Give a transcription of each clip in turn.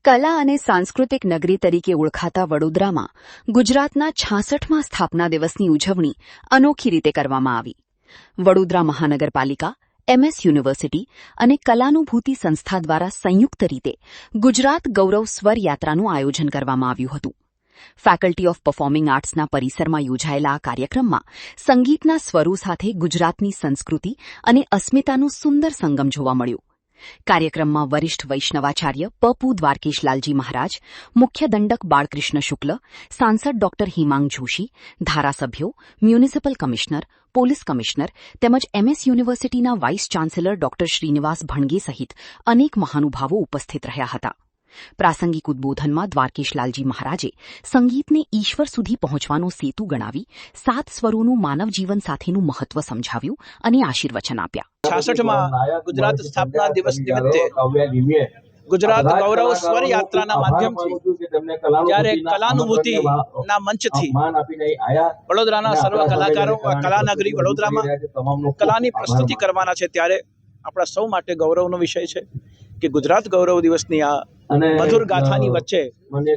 કલા અને સાંસ્કૃતિક નગરી તરીકે ઓળખાતા વડોદરામાં ગુજરાતના 66મા સ્થાપના દિવસની ઉજવણી અનોખી રીતે કરવામાં આવી. વડોદરા મહાનગરપાલિકા, MS યુનિવર્સિટી અને કલાનુભૂતિ સંસ્થા દ્વારા સંયુક્ત રીતે ગુજરાત ગૌરવ સ્વર યાત્રાનું આયોજન કરવામાં આવ્યું હતું. ફેકલ્ટી ઓફ પરફોર્મિંગ આર્ટ્સના પરિસરમાં યોજાયેલા આ કાર્યક્રમમાં સંગીતના સ્વરો સાથે ગુજરાતની સંસ્કૃતિ અને અસ્મિતાનું સુંદર સંગમ જોવા મળ્યું. કાર્યક્રમમાં વરિષ્ઠ વૈષ્ણવાચાર્ય પપુ દ્વારકેશલાલજી મહારાજ, મુખ્ય દંડક બાળકૃષ્ણ શુક્લ, સાંસદ ડોક્ટર હિમાંગ જોશી, ધારાસભ્યો, મ્યુનિસિપલ કમિશનર, પોલીસ કમિશનર તેમજ MS યુનિવર્સિટીના vice chancellor doctor Shrinivas Bhanage સહિત અનેક મહાનુભાવો ઉપસ્થિત રહ્યા હતા. પ્રાસંગિક ઉદબોધનમાં દ્વારકેશલાલજી મહારાજે સંગીતને ઈશ્વર સુધી પહોંચવાનો સેતુ ગણાવી 7 સ્વરોનું માનવ જીવન સાથેનું મહત્વ સમજાવ્યું અને આશીર્વચન આપ્યા. 66માં ગુજરાત સ્થાપના દિવસ નિમિત્તે ગુજરાત ગૌરવ સ્વર યાત્રાના માધ્યમથી જ્યારે કલાનુભૂતિના મંચથી વડોદરાના સર્વ કલાકારો કલાનગરી વડોદરામાં કલાની પ્રસ્તુતિ કરવાના છે, ત્યારે આપણા સૌ માટે ગૌરવનો વિષય છે કે ગુજરાત ગૌરવ દિવસની આ મધુર ગાથાની વચ્ચે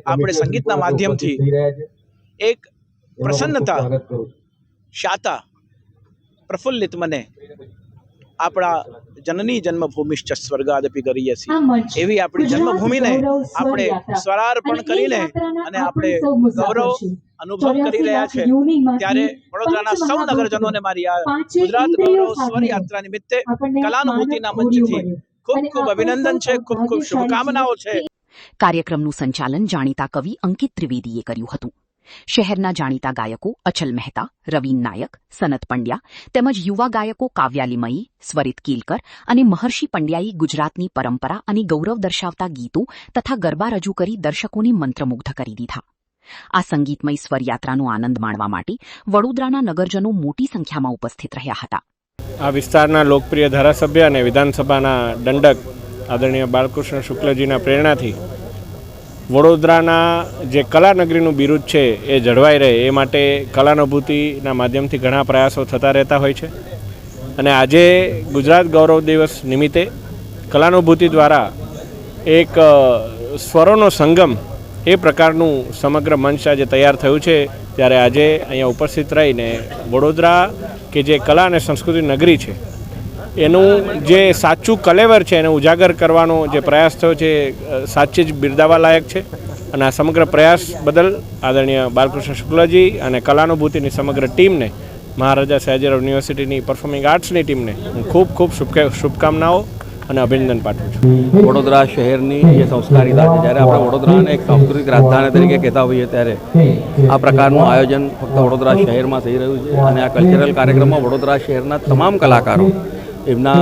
આપણે સંગીતના માધ્યમથી એક પ્રસન્નતા, શાતા, પ્રફુલ્લિત મને આપણા જનની જન્મભૂમિશ્ચ સ્વર્ગાદપી ગરીયસી એવી આપણી જન્મભૂમિને આપણે સ્વરાર્પણ કરીને અને આપણે ગૌરવ અનુભવ કરી રહ્યા છે, ત્યારે વડોદરાના સૌ નગરજનોને મારી આ ગુજરાત ગૌરવ સ્વર યાત્રા નિમિત્તે કલાનુભૂતિના મંચથી ખૂબ ખૂબ અભિનંદન છે, ખૂબ ખૂબ શુભકામનાઓ છે. કાર્યક્રમનું સંચાલન જાણીતા કવિ અંકિત ત્રિવેદીએ કર્યું હતું. શહેરના જાણીતા ગાયકો અચલ મહેતા, રવીન નાયક, સનત પંડ્યા તેમજ યુવા ગાયકો કાવ્યાલીમયી, સ્વરિત કીલકર અને મહર્ષિ પંડ્યાએ ગુજરાતની પરંપરા અને ગૌરવ દર્શાવતા ગીતો તથા ગરબા રજૂ કરી દર્શકોને મંત્રમુગ્ધ કરી દીધા. આ સંગીતમય સ્વરયાત્રાનો આનંદ માણવા માટે વડોદરાના નગરજનો મોટી સંખ્યામાં ઉપસ્થિત રહ્યા હતા. આ વિસ્તારના લોકપ્રિય ધારાસભ્ય અને વિધાનસભાના દંડક આદરણીય બાળકૃષ્ણ શુક્લજીના પ્રેરણાથી વડોદરાના જે કલાનગરીનું બિરુદ છે એ જળવાઈ રહે એ માટે કલાનુભૂતિના માધ્યમથી ઘણા પ્રયાસો થતા રહેતા હોય છે. અને આજે ગુજરાત ગૌરવ દિવસ નિમિત્તે કલાનુભૂતિ દ્વારા એક સ્વરોનો સંગમ એ પ્રકારનું સમગ્ર મંચ આજે તૈયાર થયું છે, ત્યારે આજે અહીંયા ઉપસ્થિત રહીને વડોદરા કે જે કલા અને સંસ્કૃતિ નગરી છે એનું જે સાચું કલેવર છે એને ઉજાગર કરવાનો જે પ્રયાસ થયો છે સાચે જ બિરદાવવા લાયક છે. અને આ સમગ્ર પ્રયાસ બદલ આદરણીય બાળકૃષ્ણ શુક્લજી અને કલાનુભૂતિની સમગ્ર ટીમને, મહારાજા સયાજીરાવ યુનિવર્સિટીની પરફોર્મિંગ આર્ટ્સની ટીમને હું ખૂબ ખૂબ શુભકામનાઓ અને અભિનંદન પાઠવું છું. વડોદરા શહેરની જે સંસ્કારિતા છે, જ્યારે આપણે વડોદરાને એક સાંસ્કૃતિક રાજધાની તરીકે કહેતા હોઈએ ત્યારે આ પ્રકારનું આયોજન ફક્ત વડોદરા શહેરમાં થઈ રહ્યું છે. અને આ કલ્ચરલ કાર્યક્રમમાં વડોદરા શહેરના તમામ કલાકારો એમના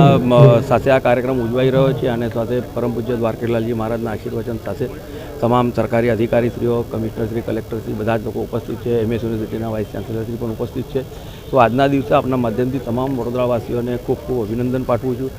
સાથે આ કાર્યક્રમ ઉજવાઈ રહ્યો છે. અને સાથે પરમ પૂજ્ય દ્વારકેશલાલજી મહારાજના આશીર્વચન સાથે તમામ સરકારી અધિકારીશ્રીઓ, કમિશનરશ્રી, કલેક્ટરશ્રી બધા જ લોકો ઉપસ્થિત છે. MS યુનિવર્સિટીના વાઇસ ચાન્સેલરશ્રી પણ ઉપસ્થિત છે. તો આજના દિવસે આપણા માધ્યમથી તમામ વડોદરાવાસીઓને ખૂબ ખૂબ અભિનંદન પાઠવું છું.